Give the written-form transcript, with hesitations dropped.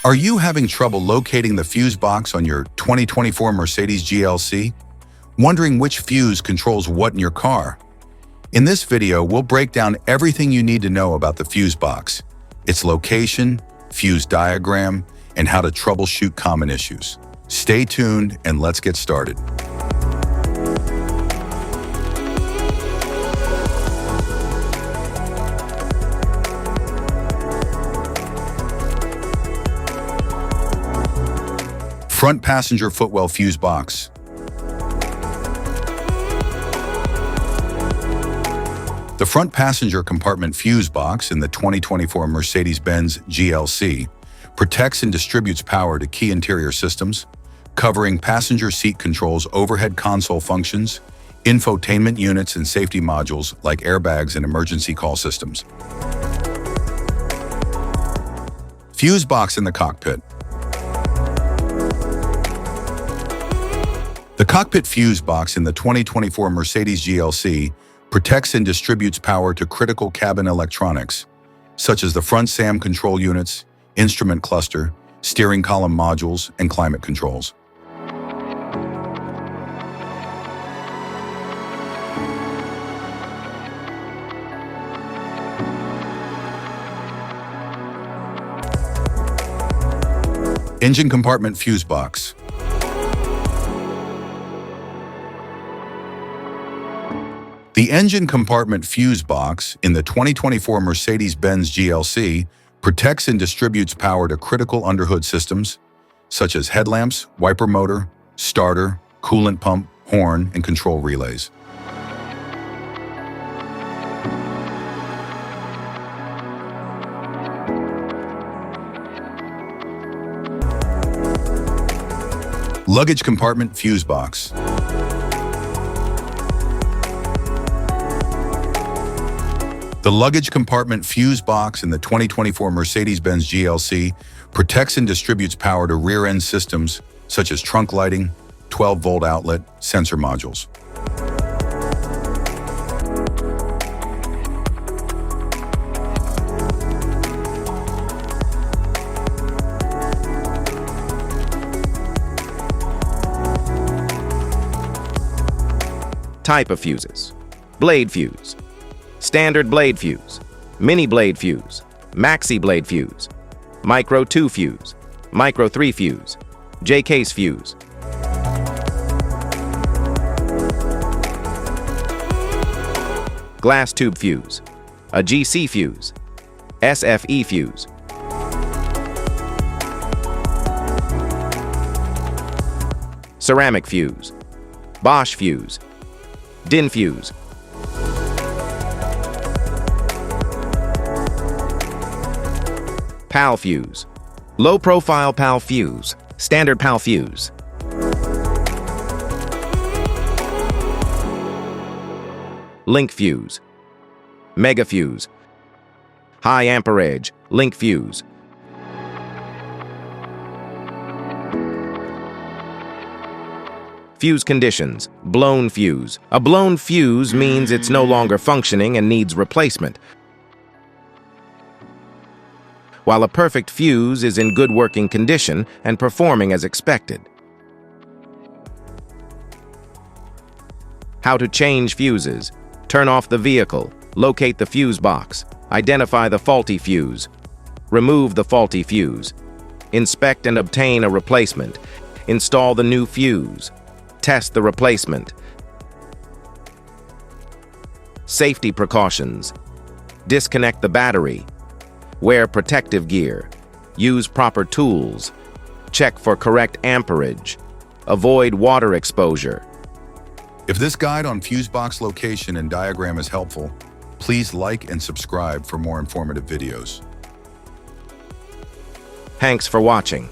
Are you having trouble locating the fuse box on your 2024 Mercedes GLC? Wondering which fuse controls what in your car? In this video, we'll break down everything you need to know about the fuse box, its location, fuse diagram, and how to troubleshoot common issues. Stay tuned and let's get started. Front passenger footwell fuse box. The front passenger compartment fuse box in the 2024 Mercedes Benz GLC protects and distributes power to key interior systems, covering passenger seat controls, overhead console functions, infotainment units, and safety modules like airbags and emergency call systems. Fuse box in the cockpit. The cockpit fuse box in the 2024 Mercedes GLC protects and distributes power to critical cabin electronics, such as the front SAM control units, instrument cluster, steering column modules, and climate controls. Engine compartment fuse box. The engine compartment fuse box in the 2024 Mercedes Benz GLC protects and distributes power to critical underhood systems, such as headlamps, wiper motor, starter, coolant pump, horn, and control relays. Luggage compartment fuse box. The luggage compartment fuse box in the 2024 Mercedes Benz GLC protects and distributes power to rear-end systems such as trunk lighting, 12-volt outlet, sensor modules. Type of fuses: blade fuse, standard blade fuse, mini blade fuse, maxi blade fuse, micro 2 fuse, micro 3 fuse, J-case fuse. Glass tube fuse, a GC fuse, SFE fuse. Ceramic fuse, Bosch fuse, DIN fuse. PAL fuse, low-profile PAL fuse, standard PAL fuse. Link fuse, mega fuse, high amperage, link fuse. Fuse conditions: blown fuse. A blown fuse means it's no longer functioning and needs replacement, while a perfect fuse is in good working condition and performing as expected. How to change fuses: turn off the vehicle, locate the fuse box, identify the faulty fuse, remove the faulty fuse, inspect and obtain a replacement, install the new fuse, test the replacement. Safety precautions: disconnect the battery, wear protective gear, use proper tools, check for correct amperage, avoid water exposure. If this guide on fuse box location and diagram is helpful, please like and subscribe for more informative videos. Thanks for watching.